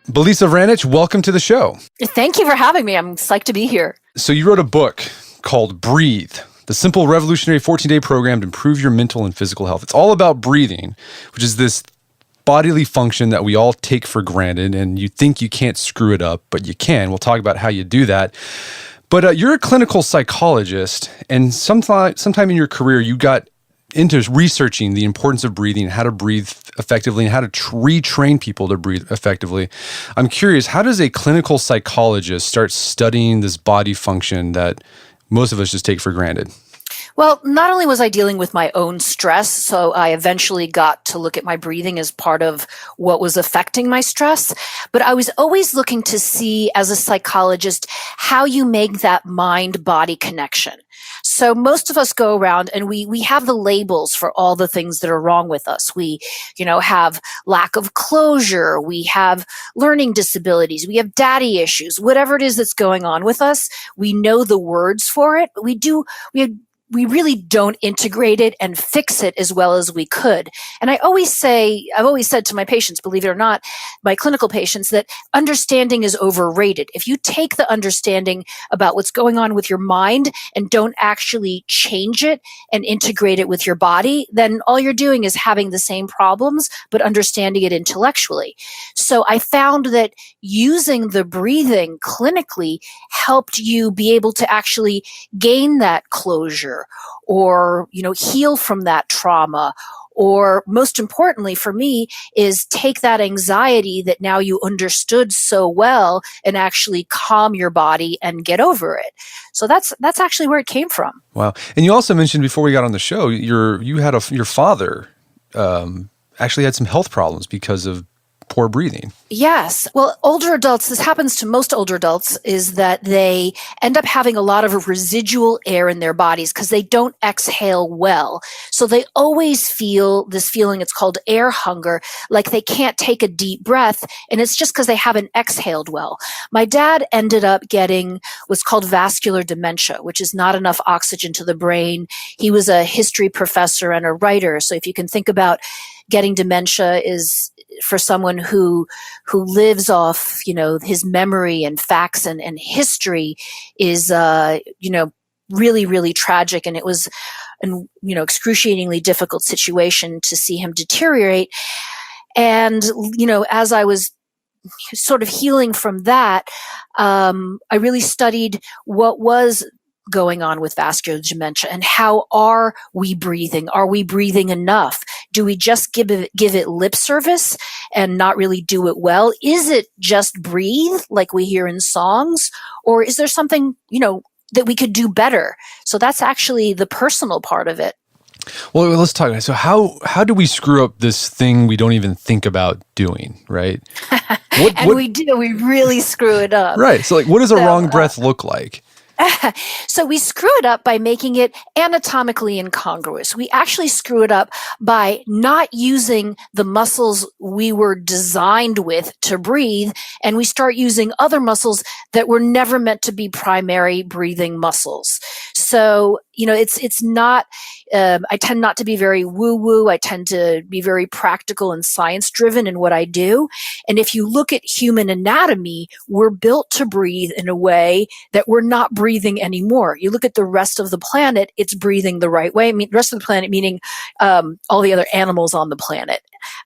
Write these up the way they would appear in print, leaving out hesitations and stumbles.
Belisa Vranich, welcome to the show. Thank you for having me. I'm psyched to be here. So you wrote a book called Breathe, the simple revolutionary 14-day program to improve your mental and physical health. It's all about breathing, which is this bodily function that we all take for granted, and you think you can't screw it up, but you can. We'll talk about how you do that. But you're a clinical psychologist, and sometime in your career, you got into researching the importance of breathing, how to breathe effectively, and how to retrain people to breathe effectively. I'm curious, how does a clinical psychologist start studying this body function that most of us just take for granted? Well, not only was I dealing with my own stress, so I eventually got to look at my breathing as part of what was affecting my stress, but I was always looking to see, as a psychologist, how you make that mind-body connection. So most of us go around and we have the labels for all the things that are wrong with us. We, have lack of closure. We have learning disabilities. We have daddy issues. Whatever it is that's going on with us, we know the words for it, but we really don't integrate it and fix it as well as we could. And I've always said to my patients, believe it or not, my clinical patients, that understanding is overrated. If you take the understanding about what's going on with your mind and don't actually change it and integrate it with your body, then all you're doing is having the same problems, but understanding it intellectually. So I found that using the breathing clinically helped you be able to actually gain that closure, or heal from that trauma, or most importantly for me is take that anxiety that now you understood so well and actually calm your body and get over it. So that's actually where it came from. Wow. And you also mentioned before we got on the show, your father actually had some health problems because of poor breathing. Yes. Well, older adults, this happens to most older adults, is that they end up having a lot of residual air in their bodies because they don't exhale well. So they always feel this feeling, it's called air hunger, like they can't take a deep breath, and it's just because they haven't exhaled well. My dad ended up getting what's called vascular dementia, which is not enough oxygen to the brain. He was a history professor and a writer. So if you can think about getting dementia is for someone who lives off, his memory and facts and history is, really, really tragic. And it was an, excruciatingly difficult situation to see him deteriorate. And, as I was sort of healing from that, I really studied what was going on with vascular dementia and how are we breathing? Are we breathing enough? Do we just give it lip service and not really do it well? Is it just breathe like we hear in songs? Or is there something, that we could do better? So that's actually the personal part of it. Well, let's talk about it. So how do we screw up this thing we don't even think about doing, right? We do. We really screw it up. Right. So what does a wrong breath look like? So we screw it up by making it anatomically incongruous. We actually screw it up by not using the muscles we were designed with to breathe, and we start using other muscles that were never meant to be primary breathing muscles. So, it's not, I tend not to be very woo-woo. I tend to be very practical and science-driven in what I do. And if you look at human anatomy, we're built to breathe in a way that we're not breathing anymore. You look at the rest of the planet, it's breathing the right way. I mean, the rest of the planet, meaning all the other animals on the planet.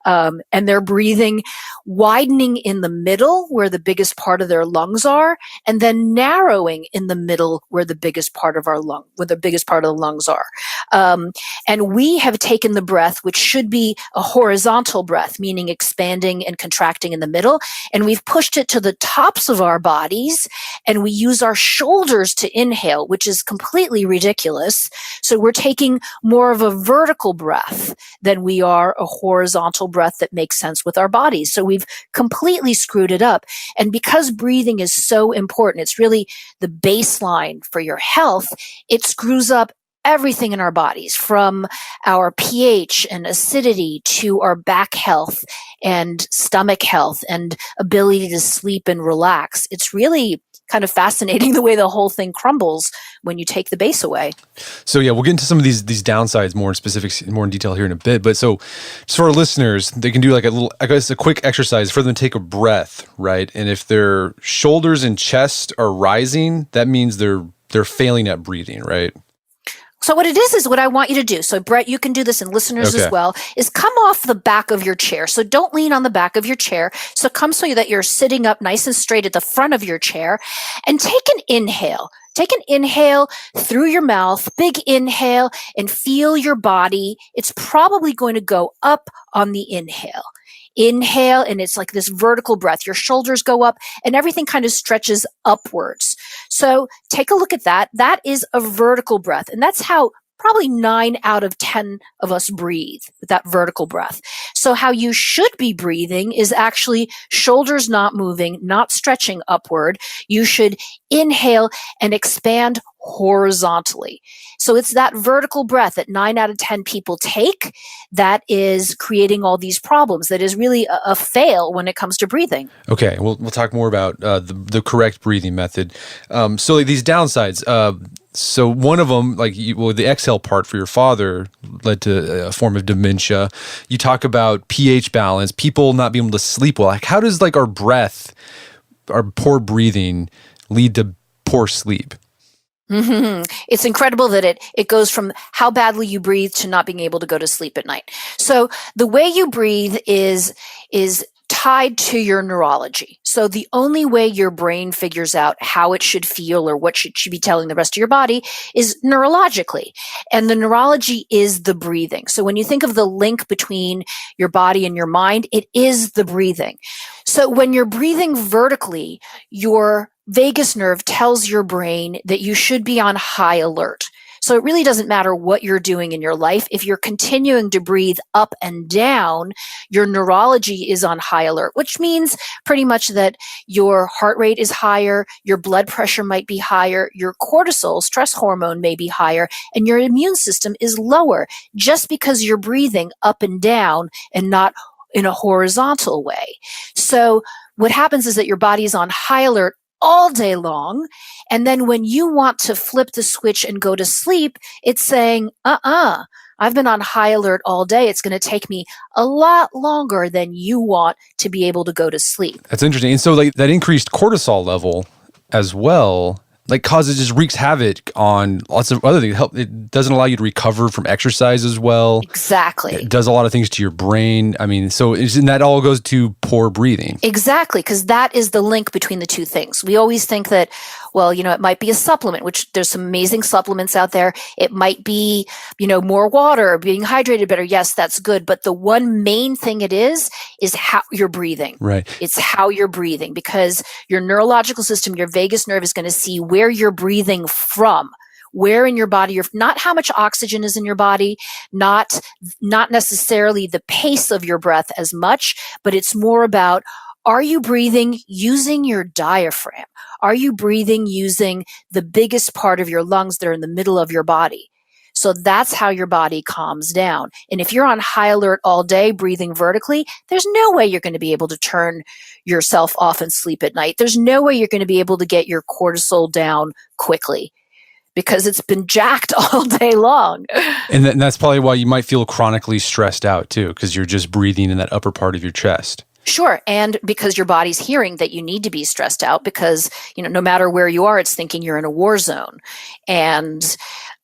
And they're breathing, widening in the middle where the biggest part of their lungs are, and then narrowing in the middle where the biggest part of the lungs are. And we have taken the breath, which should be a horizontal breath, meaning expanding and contracting in the middle, and we've pushed it to the tops of our bodies, and we use our shoulders to inhale, which is completely ridiculous. So we're taking more of a vertical breath than we are a horizontal breath that makes sense with our bodies. So we've completely screwed it up. And because breathing is so important, it's really the baseline for your health, it screws up everything in our bodies, from our pH and acidity to our back health and stomach health and ability to sleep and relax. It's really kind of fascinating the way the whole thing crumbles when you take the base away. So yeah, we'll get into some of these downsides more in specifics, more in detail here in a bit. But so just for our listeners, they can do like a quick exercise for them to take a breath, right? And if their shoulders and chest are rising, that means they're failing at breathing, right? So what it is what I want you to do. So Brett, you can do this, and listeners as well, is come off the back of your chair. So don't lean on the back of your chair. So come so that you're sitting up nice and straight at the front of your chair, and take an inhale. Take an inhale through your mouth, big inhale, and feel your body. It's probably going to go up on the inhale. Inhale, and it's like this vertical breath. Your shoulders go up and everything kind of stretches upwards. So take a look at that. That is a vertical breath. And that's how probably 9 out of 10 of us breathe with that vertical breath. So how you should be breathing is actually shoulders not moving, not stretching upward. You should inhale and expand horizontally. So it's that vertical breath that 9 out of 10 people take that is creating all these problems, that is really a fail when it comes to breathing. Okay, we'll talk more about the correct breathing method. So like these downsides, so one of them, like the exhale part for your father led to a form of dementia. You talk about pH balance, people not being able to sleep well. Like how does like our breath, our poor breathing lead to poor sleep? Mm-hmm. It's incredible that it goes from how badly you breathe to not being able to go to sleep at night. So the way you breathe is tied to your neurology. So the only way your brain figures out how it should feel or what should be telling the rest of your body is neurologically. And the neurology is the breathing. So when you think of the link between your body and your mind, it is the breathing. So when you're breathing vertically, your vagus nerve tells your brain that you should be on high alert. So it really doesn't matter what you're doing in your life. If you're continuing to breathe up and down, your neurology is on high alert, which means pretty much that your heart rate is higher, your blood pressure might be higher, your cortisol, stress hormone, may be higher, and your immune system is lower just because you're breathing up and down and not in a horizontal way. So what happens is that your body is on high alert all day long. And then when you want to flip the switch and go to sleep, it's saying, I've been on high alert all day. It's going to take me a lot longer than you want to be able to go to sleep. That's interesting. And so like that increased cortisol level as well, like causes, just wreaks havoc on lots of other things. It doesn't allow you to recover from exercise as well. Exactly. It does a lot of things to your brain. I mean, so and that all goes to poor breathing. Exactly, because that is the link between the two things. We always think that, well, it might be a supplement, which there's some amazing supplements out there. It might be, more water, being hydrated better. Yes, that's good. But the one main thing it is how you're breathing. Right. It's how you're breathing, because your neurological system, your vagus nerve, is going to see where you're breathing from. Where in your body you're, not how much oxygen is in your body, not necessarily the pace of your breath as much, but it's more about, are you breathing using your diaphragm? Are you breathing using the biggest part of your lungs that are in the middle of your body? So that's how your body calms down. And if you're on high alert all day, breathing vertically, there's no way you're going to be able to turn yourself off and sleep at night. There's no way you're going to be able to get your cortisol down quickly, because it's been jacked all day long. And that's probably why you might feel chronically stressed out too, because you're just breathing in that upper part of your chest. Sure. And because your body's hearing that you need to be stressed out, because, no matter where you are, it's thinking you're in a war zone. And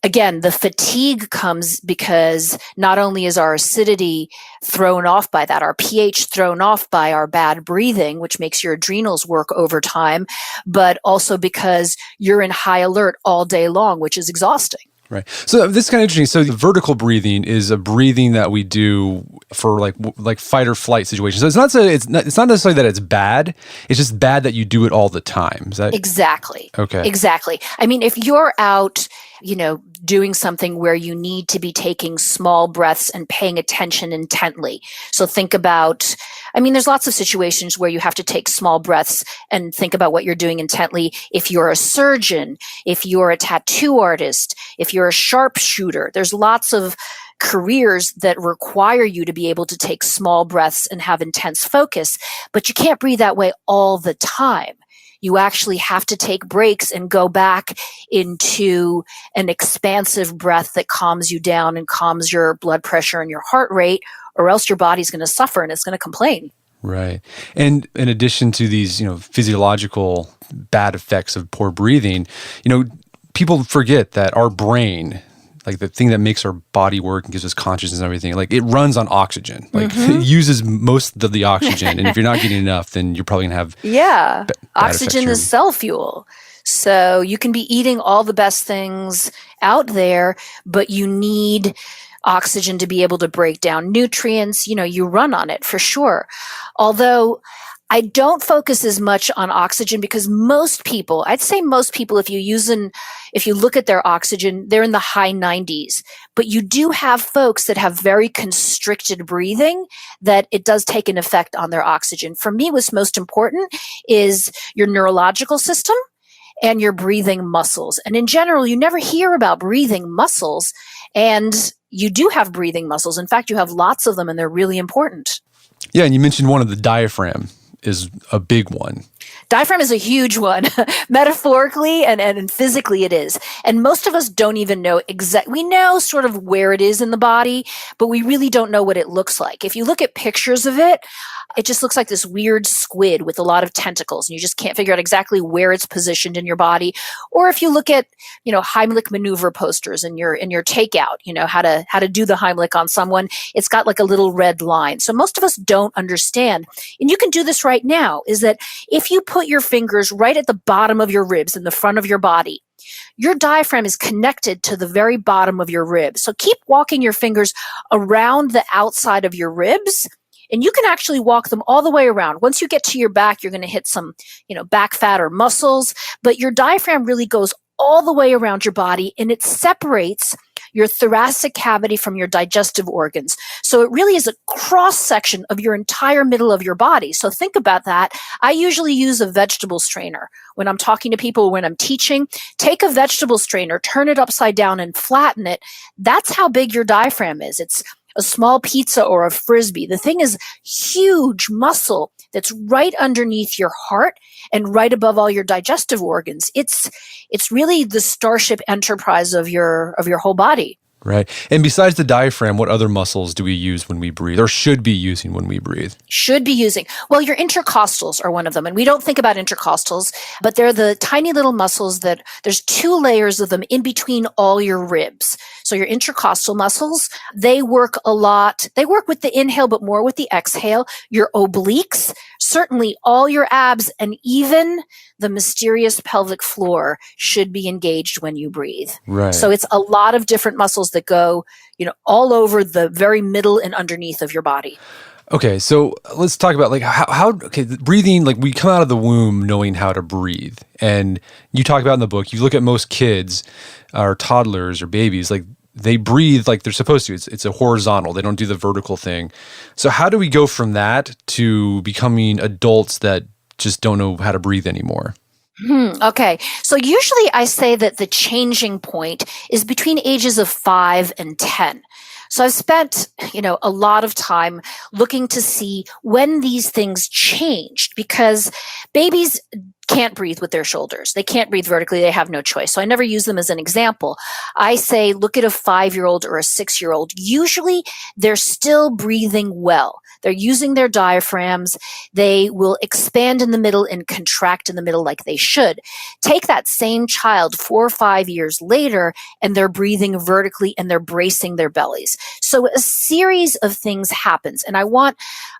again, the fatigue comes because not only is our acidity thrown off by that, our pH thrown off by our bad breathing, which makes your adrenals work overtime, but also because you're in high alert all day long, which is exhausting. Right. So this is kind of interesting. So the vertical breathing is a breathing that we do for like fight or flight situations. So it's not necessarily that it's bad. It's just bad that you do it all the time. Is that exactly? Okay. Exactly. I mean, if you're out, doing something where you need to be taking small breaths and paying attention intently. So think about, there's lots of situations where you have to take small breaths and think about what you're doing intently. If you're a surgeon, if you're a tattoo artist, if you're a sharpshooter, there's lots of careers that require you to be able to take small breaths and have intense focus, but you can't breathe that way all the time. You actually have to take breaks and go back into an expansive breath that calms you down and calms your blood pressure and your heart rate, or else your body's going to suffer and it's going to complain. Right. And in addition to these, physiological bad effects of poor breathing, people forget that our brain, like the thing that makes our body work and gives us consciousness and everything, like it runs on oxygen. Like it uses most of the oxygen. And if you're not getting enough, then you're probably going to have oxygen is cell fuel. So you can be eating all the best things out there, but you need oxygen to be able to break down nutrients. You run on it for sure. Although I don't focus as much on oxygen because most people, I'd say most people, if you look at their oxygen, they're in the high 90s. But you do have folks that have very constricted breathing that it does take an effect on their oxygen. For me, what's most important is your neurological system and your breathing muscles. And in general, you never hear about breathing muscles, and you do have breathing muscles. In fact, you have lots of them, and they're really important. Yeah, and you mentioned one of the diaphragm is a big one. Diaphragm is a huge one. Metaphorically and physically it is. And most of us don't even know we know sort of where it is in the body, but we really don't know what it looks like. If you look at pictures of it, it just looks like this weird squid with a lot of tentacles, and you just can't figure out exactly where it's positioned in your body. Or if you look at, Heimlich maneuver posters in your takeout, how to do the Heimlich on someone, it's got like a little red line. So most of us don't understand. And you can do this right now, is that if you put your fingers right at the bottom of your ribs in the front of your body, your diaphragm is connected to the very bottom of your ribs. So keep walking your fingers around the outside of your ribs, and you can actually walk them all the way around. Once you get to your back, you're going to hit some, back fat or muscles, but your diaphragm really goes all the way around your body, and it separates your thoracic cavity from your digestive organs. So it really is a cross section of your entire middle of your body. So think about that. I usually use a vegetable strainer when I'm talking to people, when I'm teaching. Take a vegetable strainer, turn it upside down and flatten it. That's how big your diaphragm is. It's a small pizza or a Frisbee. The thing is huge muscle that's right underneath your heart and right above all your digestive organs. It's really the Starship Enterprise of your whole body. Right. And besides the diaphragm, what other muscles do we use when we breathe, or should be using when we breathe? Should be using. Well, your intercostals are one of them. And we don't think about intercostals, but they're the tiny little muscles that there's two layers of them in between all your ribs. So your intercostal muscles, they work a lot. They work with the inhale, but more with the exhale. Your obliques, certainly all your abs, and even the mysterious pelvic floor should be engaged when you breathe. Right. So it's a lot of different muscles that go, all over the very middle and underneath of your body. Okay, so let's talk about breathing, like we come out of the womb knowing how to breathe. And you talk about in the book, you look at most kids or toddlers or babies, like they breathe like they're supposed to. It's a horizontal. They don't do the vertical thing. So how do we go from that to becoming adults that just don't know how to breathe anymore? Okay. So usually I say that the changing point is between ages of 5 and 10. So I've spent, a lot of time looking to see when these things changed, because babies can't breathe with their shoulders. They can't breathe vertically. They have no choice. So I never use them as an example. I say, look at a 5-year-old or a 6-year-old. Usually they're still breathing well. They're using their diaphragms. They will expand in the middle and contract in the middle like they should. Take that same child 4 or 5 years later, and they're breathing vertically and they're bracing their bellies. So a series of things happens. And I want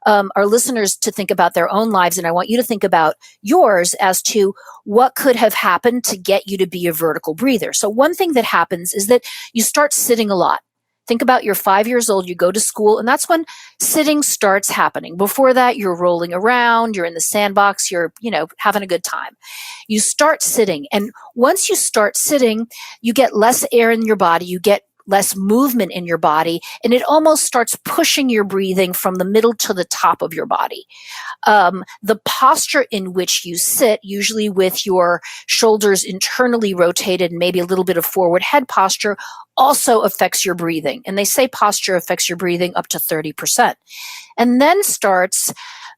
our listeners to think about their own lives, and I want you to think about yours as to what could have happened to get you to be a vertical breather. So one thing that happens is that you start sitting a lot. Think about you're 5 years old, you go to school, and that's when sitting starts happening. Before that, you're rolling around, you're in the sandbox, you're, having a good time. You start sitting, and once you start sitting, you get less air in your body, you get less movement in your body, and it almost starts pushing your breathing from the middle to the top of your body. The posture in which you sit, usually with your shoulders internally rotated and maybe a little bit of forward head posture, also affects your breathing. And they say posture affects your breathing up to 30%. And then starts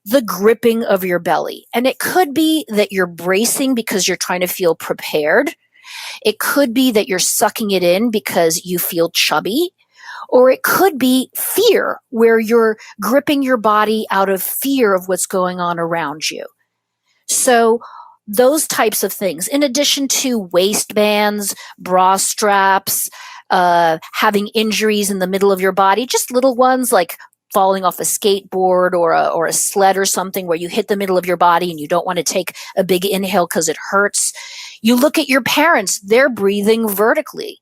the gripping of your belly. And it could be that you're bracing because you're trying to feel prepared. It could be that you're sucking it in because you feel chubby. Or it could be fear, where you're gripping your body out of fear of what's going on around you. So those types of things, in addition to waistbands, bra straps, having injuries in the middle of your body, just little ones like falling off a skateboard or a sled or something where you hit the middle of your body and you don't want to take a big inhale because it hurts. You look at your parents, they're breathing vertically.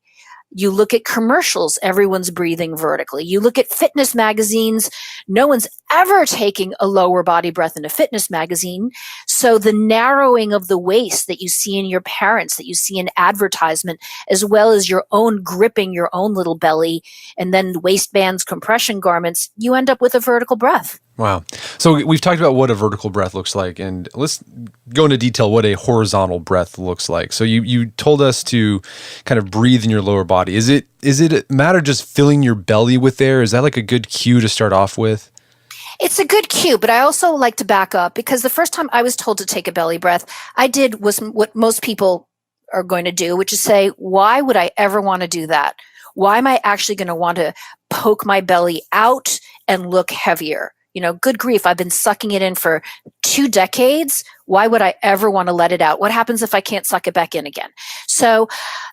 You look at commercials, everyone's breathing vertically. You look at fitness magazines, no one's ever taking a lower body breath in a fitness magazine. So the narrowing of the waist that you see in your parents, that you see in advertisement, as well as your own gripping your own little belly, and then waistbands, compression garments, you end up with a vertical breath. Wow. So we've talked about what a vertical breath looks like, and let's go into detail what a horizontal breath looks like. So you told us to kind of breathe in your lower body. Is it a matter of just filling your belly with air? Is that like a good cue to start off with? It's a good cue, but I also like to back up, because the first time I was told to take a belly breath, I did was what most people are going to do, which is say, why would I ever want to do that? Why am I actually going to want to poke my belly out and look heavier? Good grief, I've been sucking it in for 2 decades. Why would I ever want to let it out? What happens if I can't suck it back in again? So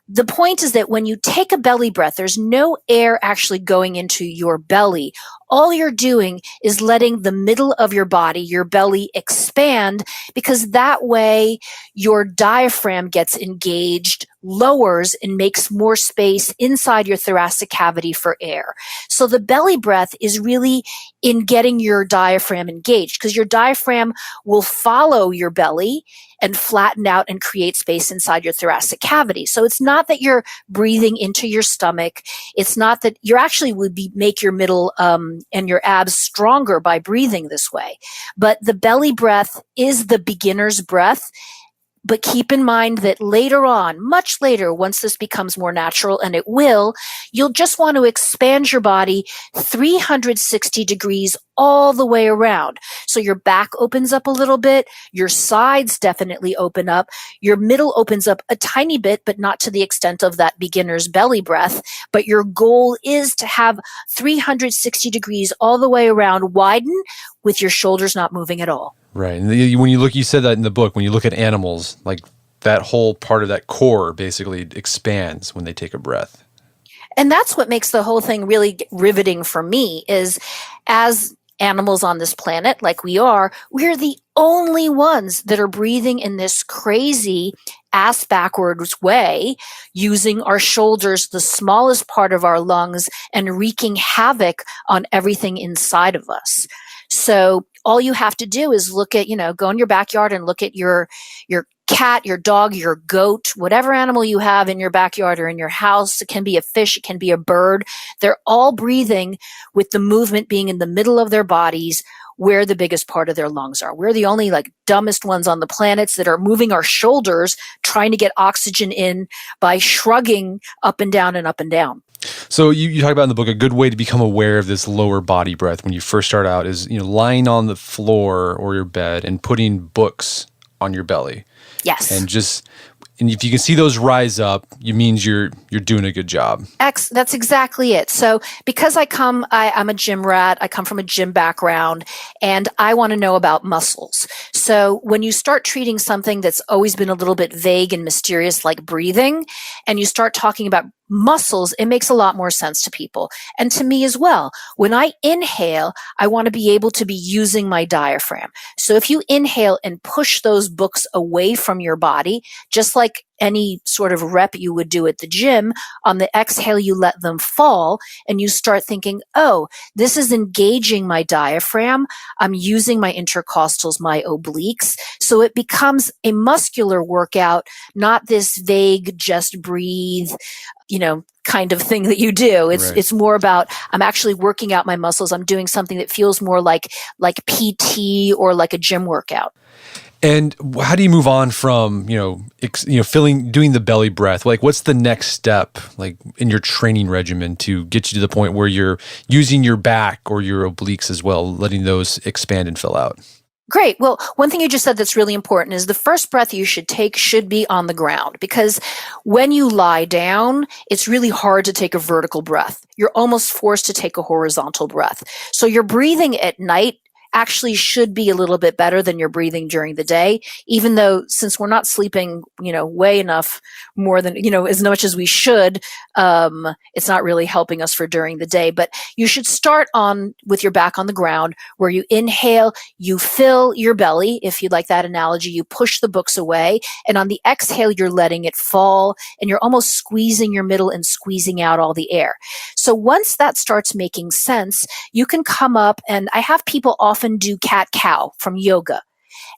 the point is that when you take a belly breath, there's no air actually going into your belly. All you're doing is letting the middle of your body, your belly, expand, because that way your diaphragm gets engaged, lowers, and makes more space inside your thoracic cavity for air. So the belly breath is really in getting your diaphragm engaged, because your diaphragm will follow your belly and flatten out and create space inside your thoracic cavity. So it's not that you're breathing into your stomach. It's not that you actually would make your middle and your abs stronger by breathing this way. But the belly breath is the beginner's breath. But keep in mind that later on, much later, once this becomes more natural, and it will, you'll just want to expand your body 360 degrees all the way around. So your back opens up a little bit, your sides definitely open up, your middle opens up a tiny bit, but not to the extent of that beginner's belly breath. But your goal is to have 360 degrees all the way around, widen, with your shoulders not moving at all. Right. And when you look, you said that in the book, when you look at animals, like that whole part of that core basically expands when they take a breath. And that's what makes the whole thing really riveting for me, is as animals on this planet, like we are, we're the only ones that are breathing in this crazy ass backwards way, using our shoulders, the smallest part of our lungs, and wreaking havoc on everything inside of us. So all you have to do is look at, go in your backyard and look at your cat, your dog, your goat, whatever animal you have in your backyard or in your house. It can be a fish, it can be a bird. They're all breathing with the movement being in the middle of their bodies, where the biggest part of their lungs are. We're the only dumbest ones on the planet that are moving our shoulders, trying to get oxygen in by shrugging up and down and up and down. So you talk about in the book, a good way to become aware of this lower body breath when you first start out is, lying on the floor or your bed and putting books on your belly. Yes. And if you can see those rise up, it means you're doing a good job. That's exactly it. So because I'm a gym rat, I come from a gym background, and I want to know about muscles. So when you start treating something that's always been a little bit vague and mysterious, like breathing, and you start talking about muscles, it makes a lot more sense to people, and to me as well. When I inhale, I want to be able to be using my diaphragm. So if you inhale and push those books away from your body, just like any sort of rep you would do at the gym, on the exhale, you let them fall, and you start thinking, oh, this is engaging my diaphragm. I'm using my intercostals, my obliques. So it becomes a muscular workout, not this vague, just breathe, kind of thing that you do. It's more about, I'm actually working out my muscles. I'm doing something that feels more like PT or like a gym workout. And how do you move on from, doing the belly breath? Like, what's the next step, like in your training regimen, to get you to the point where you're using your back or your obliques as well, letting those expand and fill out? Great. Well, one thing you just said that's really important is the first breath you should take should be on the ground, because when you lie down, it's really hard to take a vertical breath. You're almost forced to take a horizontal breath. So your breathing at night actually should be a little bit better than your breathing during the day, even though since we're not sleeping, way enough more than, as much as we should, it's not really helping us for during the day. But you should start on with your back on the ground, where you inhale, you fill your belly. If you like that analogy, you push the books away. And on the exhale, you're letting it fall, and you're almost squeezing your middle and squeezing out all the air. So once that starts making sense, you can come up, and I have people often do cat-cow from yoga.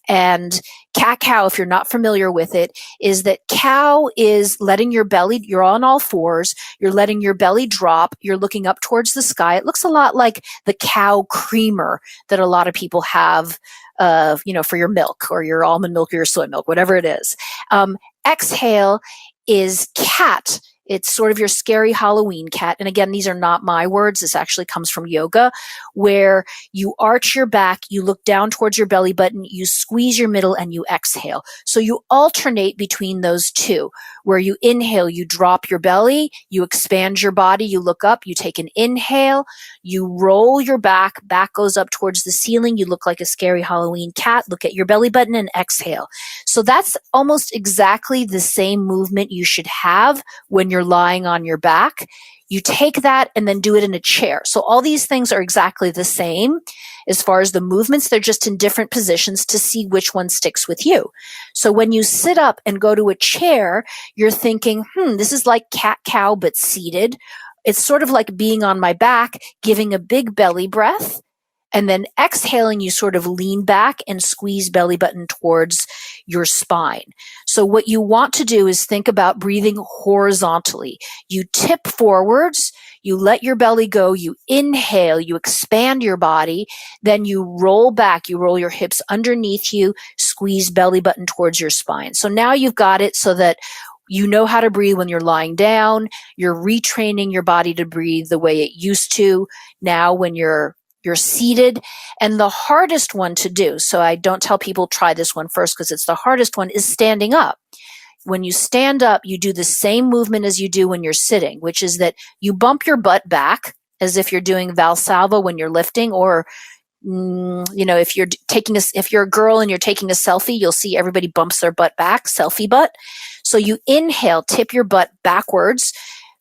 And cat-cow, if you're not familiar with it, is that cow is letting your belly, you're on all fours, you're letting your belly drop, you're looking up towards the sky. It looks a lot like the cow creamer that a lot of people have, for your milk or your almond milk or your soy milk, whatever it is. Exhale is cat. It's sort of your scary Halloween cat. And again, these are not my words. This actually comes from yoga, where you arch your back, you look down towards your belly button, you squeeze your middle, and you exhale. So you alternate between those two, where you inhale, you drop your belly, you expand your body, you look up, you take an inhale, you roll your back goes up towards the ceiling, you look like a scary Halloween cat, look at your belly button, and exhale. So that's almost exactly the same movement you should have when you're lying on your back. You take that and then do it in a chair. So all these things are exactly the same as far as the movements. They're just in different positions to see which one sticks with you. So when you sit up and go to a chair, you're thinking, this is like cat-cow but seated. It's sort of like being on my back, giving a big belly breath, and then exhaling, you sort of lean back and squeeze belly button towards your spine. So what you want to do is think about breathing horizontally. You tip forwards, you let your belly go, you inhale, you expand your body, then you roll back, you roll your hips underneath you, squeeze belly button towards your spine. So now you've got it so that you know how to breathe when you're lying down. You're retraining your body to breathe the way it used to now when you're seated. And the hardest one to do, so I don't tell people try this one first because it's the hardest one, is standing up. When you stand up, you do the same movement as you do when you're sitting, which is that you bump your butt back as if you're doing Valsalva when you're lifting, or if you're a girl and you're taking a selfie, you'll see everybody bumps their butt back, selfie butt. So you inhale, tip your butt backwards,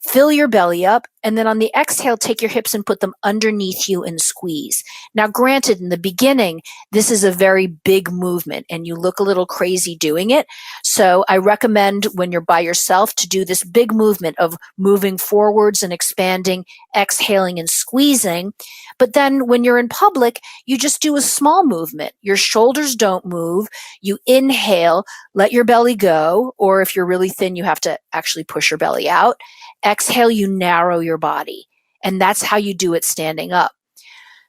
fill your belly up, and then on the exhale, take your hips and put them underneath you and squeeze. Now, granted, in the beginning, this is a very big movement and you look a little crazy doing it. So I recommend when you're by yourself to do this big movement of moving forwards and expanding, exhaling and squeezing. But then when you're in public, you just do a small movement. Your shoulders don't move. You inhale, let your belly go, or if you're really thin, you have to actually push your belly out. Exhale, you narrow your body. And that's how you do it standing up.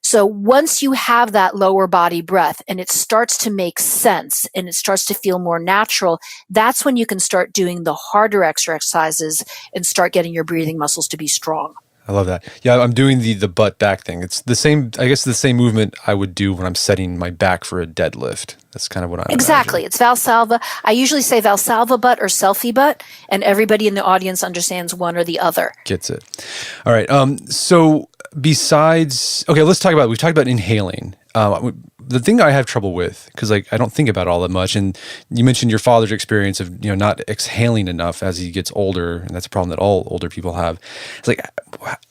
So once you have that lower body breath and it starts to make sense and it starts to feel more natural, that's when you can start doing the harder exercises and start getting your breathing muscles to be strong. I love that. Yeah, I'm doing the butt back thing. It's the same, I guess the same movement I would do when I'm setting my back for a deadlift. That's kind of what I'm Exactly. It's Valsalva. I usually say Valsalva butt or selfie butt, and everybody in the audience understands one or the other. Gets it. All right. So besides, okay, let's talk about, we've talked about inhaling. The thing I have trouble with, because I don't think about it all that much, and you mentioned your father's experience of not exhaling enough as he gets older, and that's a problem that all older people have. It's like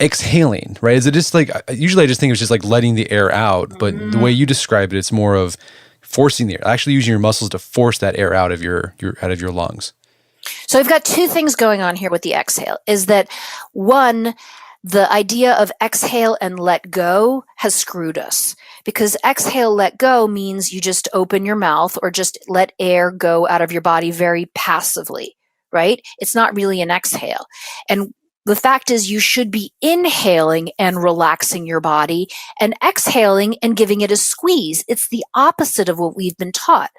exhaling, right? Is it just like, usually I just think it's just like letting the air out, but the way you describe it, it's more of forcing the air, actually using your muscles to force that air out of your lungs. So we've got two things going on here with the exhale, is that one, the idea of exhale and let go has screwed us, because exhale, let go means you just open your mouth or just let air go out of your body very passively, right? It's not really an exhale. And the fact is you should be inhaling and relaxing your body and exhaling and giving it a squeeze. It's the opposite of what we've been taught.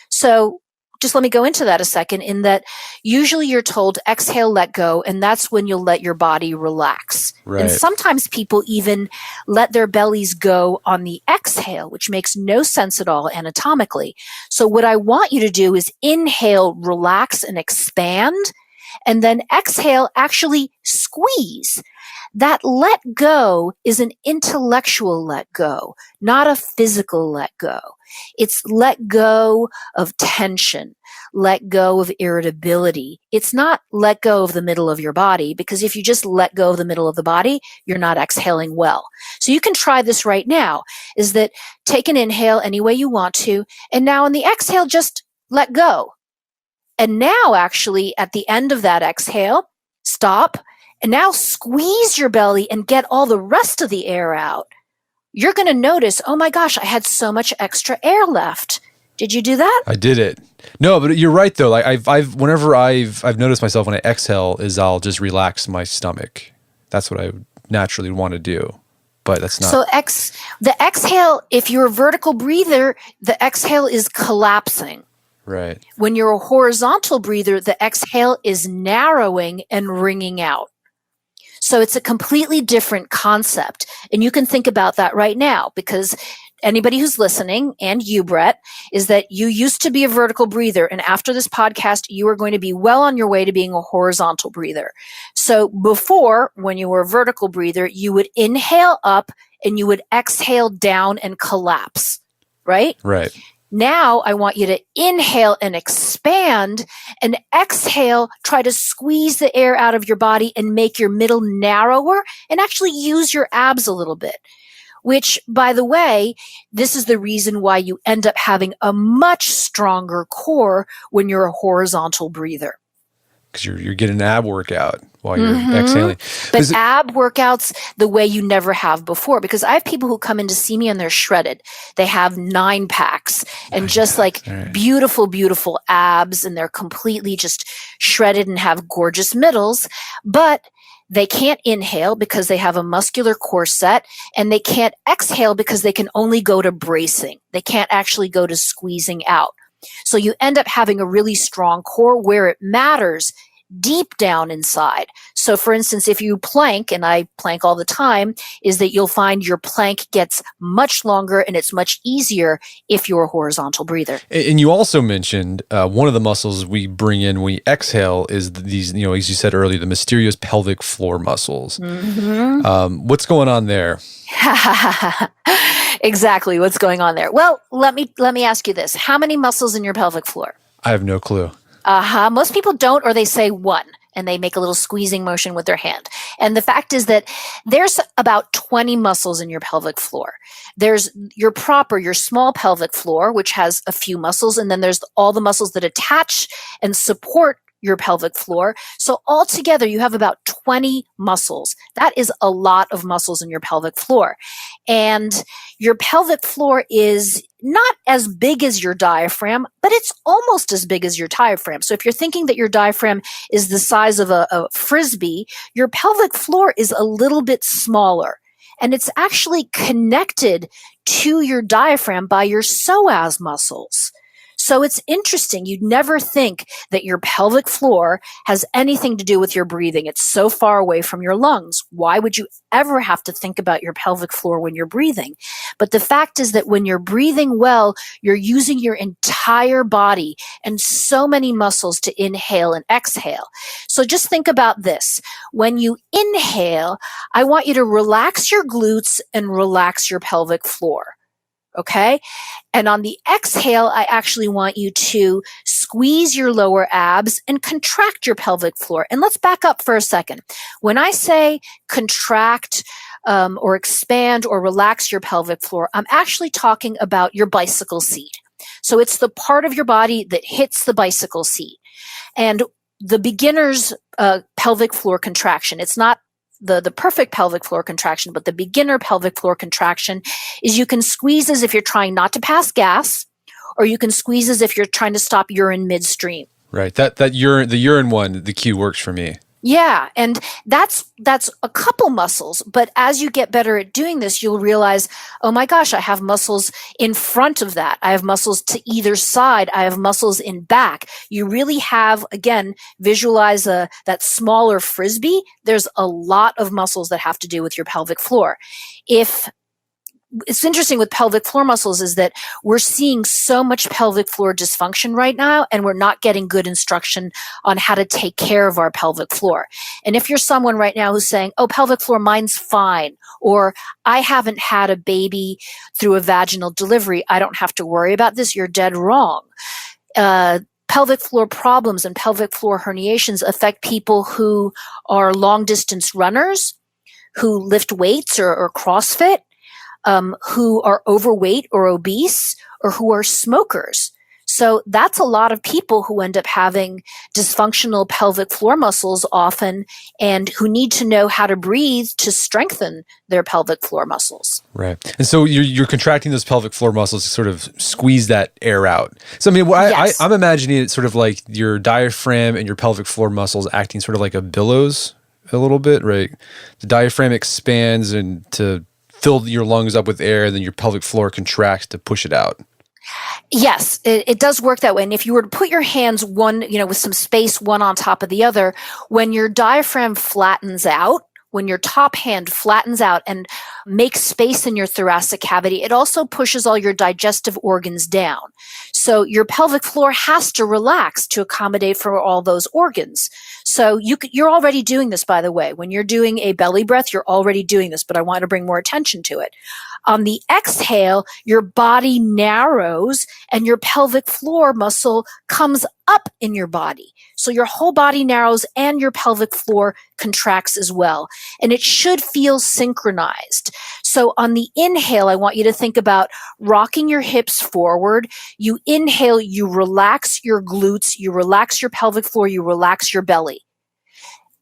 So just let me go into that a second, in that usually you're told exhale, let go, and that's when you'll let your body relax. Right. And sometimes people even let their bellies go on the exhale, which makes no sense at all anatomically. So what I want you to do is inhale, relax, and expand, and then exhale, actually squeeze. That let go is an intellectual let go, not a physical let go. It's let go of tension, let go of irritability. It's not let go of the middle of your body, because if you just let go of the middle of the body, you're not exhaling well. So you can try this right now, is that take an inhale any way you want to, and now on the exhale, just let go. And now actually at the end of that exhale, stop, and now squeeze your belly and get all the rest of the air out. You're going to notice, oh my gosh, I had so much extra air left. Did you do that? I did it. No, but you're right though. Like whenever I've noticed myself when I exhale is I'll just relax my stomach. That's what I would naturally want to do. But that's not. So the exhale, if you're a vertical breather, the exhale is collapsing. Right. When you're a horizontal breather, the exhale is narrowing and wringing out. So it's a completely different concept. And you can think about that right now, because anybody who's listening, and you, Brett, is that you used to be a vertical breather. And after this podcast, you are going to be well on your way to being a horizontal breather. So before, when you were a vertical breather, you would inhale up and you would exhale down and collapse, right? Right. Now I want you to inhale and expand, and exhale, try to squeeze the air out of your body and make your middle narrower, and actually use your abs a little bit. Which, by the way, this is the reason why you end up having a much stronger core when you're a horizontal breather. Because you're getting an ab workout while you're exhaling. But ab workouts the way you never have before. Because I have people who come in to see me and they're shredded. They have 9-packs and just like beautiful, beautiful abs, and they're completely just shredded and have gorgeous middles. But they can't inhale because they have a muscular core set, and they can't exhale because they can only go to bracing. They can't actually go to squeezing out. So you end up having a really strong core where it matters, deep down inside. So for instance, if you plank, and I plank all the time, is that you'll find your plank gets much longer and it's much easier if you're a horizontal breather. And you also mentioned one of the muscles we bring in when we exhale is these, as you said earlier, the mysterious pelvic floor muscles. What's going on there? Exactly. What's going on there? Well, let me ask you this. How many muscles in your pelvic floor? I have no clue. Most people don't, or they say one, and they make a little squeezing motion with their hand. And the fact is that there's about 20 muscles in your pelvic floor. There's your small pelvic floor, which has a few muscles, and then there's all the muscles that attach and support your pelvic floor. So altogether, you have about 20 muscles. That is a lot of muscles in your pelvic floor. And your pelvic floor is not as big as your diaphragm, but it's almost as big as your diaphragm. So if you're thinking that your diaphragm is the size of a frisbee, your pelvic floor is a little bit smaller. And it's actually connected to your diaphragm by your psoas muscles. So it's interesting. You'd never think that your pelvic floor has anything to do with your breathing. It's so far away from your lungs. Why would you ever have to think about your pelvic floor when you're breathing? But the fact is that when you're breathing well, you're using your entire body and so many muscles to inhale and exhale. So just think about this. When you inhale, I want you to relax your glutes and relax your pelvic floor. Okay? And on the exhale, I actually want you to squeeze your lower abs and contract your pelvic floor. And let's back up for a second. When I say contract or expand or relax your pelvic floor, I'm actually talking about your bicycle seat. So it's the part of your body that hits the bicycle seat. And the beginner's pelvic floor contraction, it's not the perfect pelvic floor contraction, but the beginner pelvic floor contraction is you can squeeze as if you're trying not to pass gas, or you can squeeze as if you're trying to stop urine midstream. Right. The urine one, the cue works for me. Yeah, and that's a couple muscles, but as you get better at doing this, you'll realize, oh my gosh, I have muscles in front of that. I have muscles to either side. I have muscles in back. You really have, again, visualize that smaller frisbee. There's a lot of muscles that have to do with your pelvic floor. If It's interesting with pelvic floor muscles is that we're seeing so much pelvic floor dysfunction right now, and we're not getting good instruction on how to take care of our pelvic floor. And if you're someone right now who's saying, oh, pelvic floor, mine's fine, or I haven't had a baby through a vaginal delivery, I don't have to worry about this, you're dead wrong. Pelvic floor problems and pelvic floor herniations affect people who are long distance runners, who lift weights or CrossFit, who are overweight or obese, or who are smokers. So that's a lot of people who end up having dysfunctional pelvic floor muscles often, and who need to know how to breathe to strengthen their pelvic floor muscles. Right. And so you're contracting those pelvic floor muscles to sort of squeeze that air out. So I mean, Yes. I'm imagining it sort of like your diaphragm and your pelvic floor muscles acting sort of like a billows a little bit, right? The diaphragm expands and to fill your lungs up with air, then your pelvic floor contracts to push it out. Yes, it does work that way. And if you were to put your hands one, with some space, one on top of the other, when your diaphragm flattens out, when your top hand flattens out and makes space in your thoracic cavity, it also pushes all your digestive organs down. So your pelvic floor has to relax to accommodate for all those organs. So you're already doing this, by the way. When you're doing a belly breath, you're already doing this, but I want to bring more attention to it. On the exhale, your body narrows and your pelvic floor muscle comes up in your body. So your whole body narrows and your pelvic floor contracts as well. And it should feel synchronized. So on the inhale, I want you to think about rocking your hips forward. You inhale, you relax your glutes, you relax your pelvic floor, you relax your belly.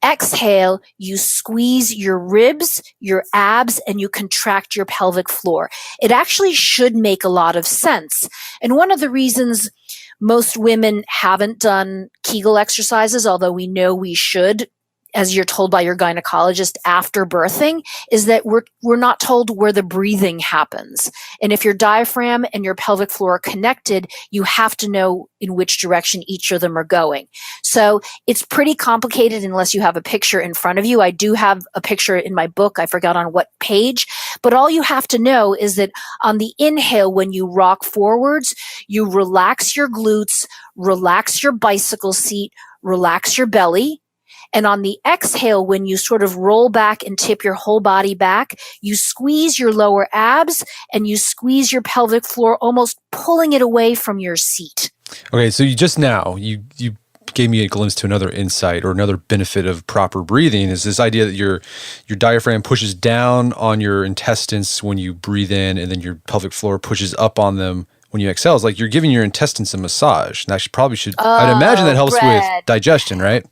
Exhale, you squeeze your ribs, your abs, and you contract your pelvic floor. It actually should make a lot of sense. And one of the reasons most women haven't done Kegel exercises, although we know we should, as you're told by your gynecologist after birthing, is that we're not told where the breathing happens. And if your diaphragm and your pelvic floor are connected, you have to know in which direction each of them are going. So it's pretty complicated unless you have a picture in front of you. I do have a picture in my book. I forgot on what page, but all you have to know is that on the inhale, when you rock forwards, you relax your glutes, relax your bicycle seat, relax your belly. And on the exhale, when you sort of roll back and tip your whole body back, you squeeze your lower abs and you squeeze your pelvic floor, almost pulling it away from your seat. Okay, so you gave me a glimpse to another insight or another benefit of proper breathing is this idea that your diaphragm pushes down on your intestines when you breathe in, and then your pelvic floor pushes up on them when you exhale. It's like you're giving your intestines a massage. And that I'd imagine that helps with digestion, right?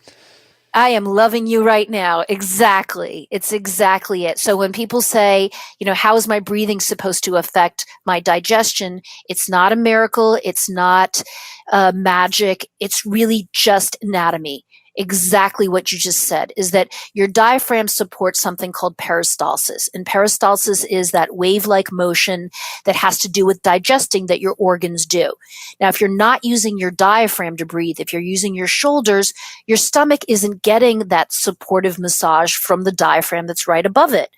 I am loving you right now. Exactly. It's exactly it. So when people say, how is my breathing supposed to affect my digestion? It's not a miracle. It's not magic. It's really just anatomy. Exactly what you just said is that your diaphragm supports something called peristalsis. And peristalsis is that wave-like motion that has to do with digesting that your organs do. Now, if you're not using your diaphragm to breathe, if you're using your shoulders, your stomach isn't getting that supportive massage from the diaphragm that's right above it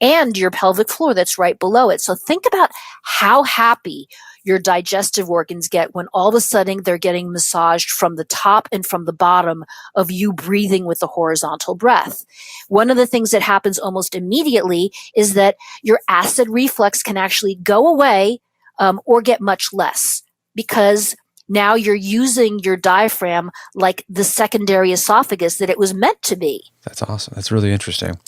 and your pelvic floor that's right below it. So think about how happy your digestive organs get when all of a sudden they're getting massaged from the top and from the bottom of you breathing with the horizontal breath. One of the things that happens almost immediately is that your acid reflux can actually go away or get much less, because now you're using your diaphragm like the secondary esophagus that it was meant to be. That's awesome. That's really interesting.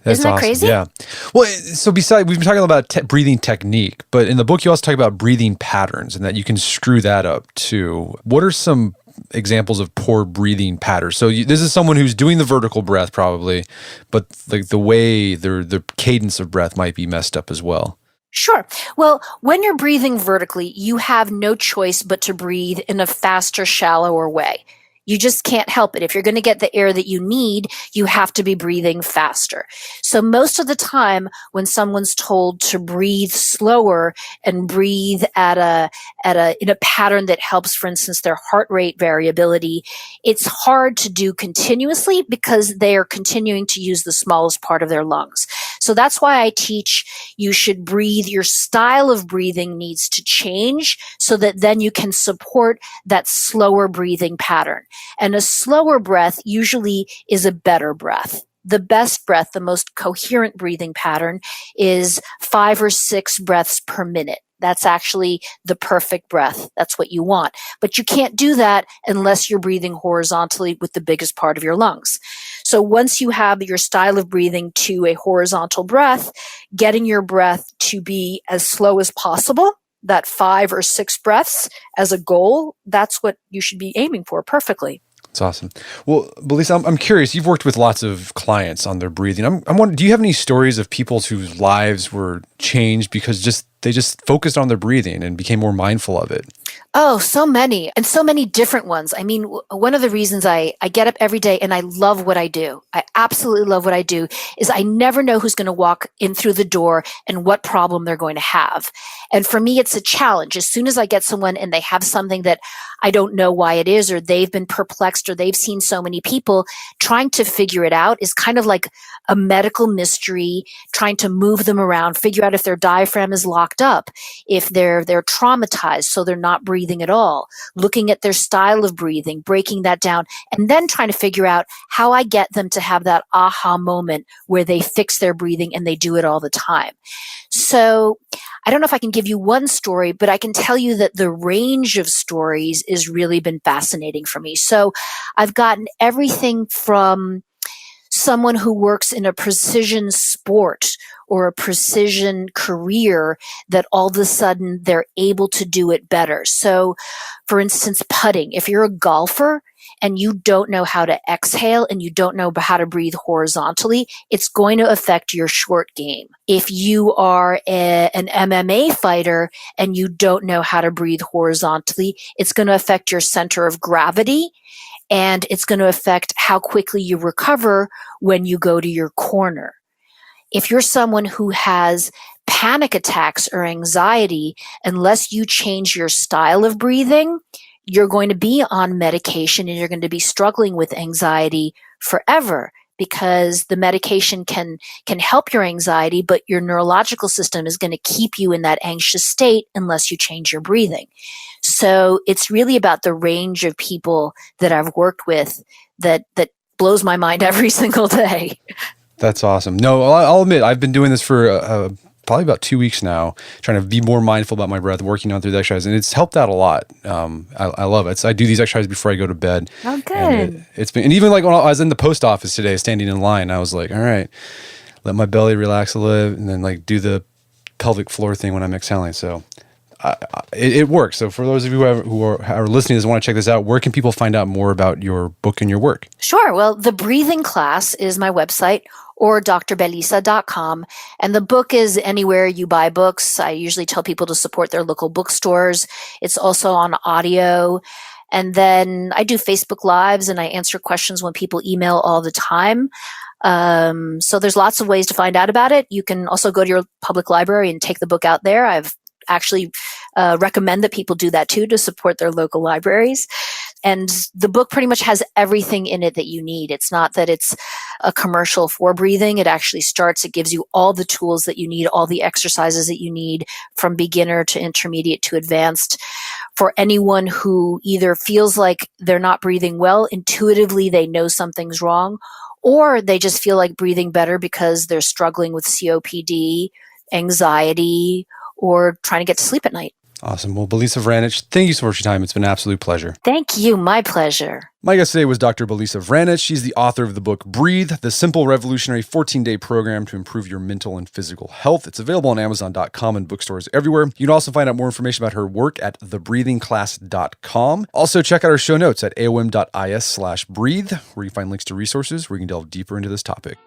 That's Isn't that awesome. crazy? Yeah. Well, so we've been talking about breathing technique, but in the book you also talk about breathing patterns and that you can screw that up too. What are some examples of poor breathing patterns? So this is someone who's doing the vertical breath probably, but the way the cadence of breath might be messed up as well. Sure. Well, when you're breathing vertically, you have no choice but to breathe in a faster, shallower way. You just can't help it. If you're going to get the air that you need, you have to be breathing faster. So most of the time when someone's told to breathe slower and breathe in a pattern that helps, for instance, their heart rate variability, it's hard to do continuously because they are continuing to use the smallest part of their lungs. So that's why I teach you should breathe. Your style of breathing needs to change so that then you can support that slower breathing pattern. And a slower breath usually is a better breath. The best breath, the most coherent breathing pattern is 5 or 6 breaths per minute. That's actually the perfect breath. That's what you want. But you can't do that unless you're breathing horizontally with the biggest part of your lungs. So once you have your style of breathing to a horizontal breath, getting your breath to be as slow as possible, that 5 or 6 breaths as a goal, that's what you should be aiming for perfectly. That's awesome. Well, Belisa, I'm curious. You've worked with lots of clients on their breathing. I'm wondering, do you have any stories of people whose lives were changed because they just focused on their breathing and became more mindful of it? Oh, so many, and so many different ones. I mean, one of the reasons I get up every day and I love what I do, I absolutely love what I do, is I never know who's going to walk in through the door and what problem they're going to have. And for me, it's a challenge. As soon as I get someone and they have something that I don't know why it is, or they've been perplexed, or they've seen so many people, trying to figure it out is kind of like a medical mystery, trying to move them around, figure out if their diaphragm is locked up, if they're traumatized, so they're not breathing at all, looking at their style of breathing, breaking that down, and then trying to figure out how I get them to have that aha moment where they fix their breathing and they do it all the time. So I don't know if I can give you one story, but I can tell you that the range of stories has really been fascinating for me. So I've gotten everything from someone who works in a precision sport or a precision career that all of a sudden they're able to do it better. So, for instance, putting. If you're a golfer and you don't know how to exhale and you don't know how to breathe horizontally, it's going to affect your short game. If you are an MMA fighter and you don't know how to breathe horizontally, it's going to affect your center of gravity, and it's going to affect how quickly you recover when you go to your corner. If you're someone who has panic attacks or anxiety, unless you change your style of breathing, you're going to be on medication and you're going to be struggling with anxiety forever, because the medication can help your anxiety, but your neurological system is going to keep you in that anxious state unless you change your breathing. So it's really about the range of people that I've worked with that blows my mind every single day. That's awesome. No, I'll admit, I've been doing this for probably about 2 weeks now, trying to be more mindful about my breath, working on through the exercise, and it's helped out a lot. I love it. I do these exercises before I go to bed. Oh, good. And it's been, and even like when I was in the post office today, standing in line, I was like, all right, let my belly relax a little, and then like do the pelvic floor thing when I'm exhaling. So it works. So for those of you who are listening and want to check this out, where can people find out more about your book and your work? Sure. Well, the breathing class is my website, or drbelisa.com. And the book is anywhere you buy books. I usually tell people to support their local bookstores. It's also on audio. And then I do Facebook Lives and I answer questions when people email all the time. So there's lots of ways to find out about it. You can also go to your public library and take the book out there. I've actually recommend that people do that too, to support their local libraries. And the book pretty much has everything in it that you need. It's not that it's a commercial for breathing. It actually it gives you all the tools that you need, all the exercises that you need, from beginner to intermediate to advanced. For anyone who either feels like they're not breathing well, intuitively they know something's wrong, or they just feel like breathing better because they're struggling with COPD, anxiety, or trying to get to sleep at night. Awesome. Well, Belisa Vranich, thank you so much for your time. It's been an absolute pleasure. Thank you. My pleasure. My guest today was Dr. Belisa Vranich. She's the author of the book Breathe, the simple revolutionary 14-day program to improve your mental and physical health. It's available on Amazon.com and bookstores everywhere. You can also find out more information about her work at thebreathingclass.com. Also, check out our show notes at aom.is/breathe, where you find links to resources where you can delve deeper into this topic.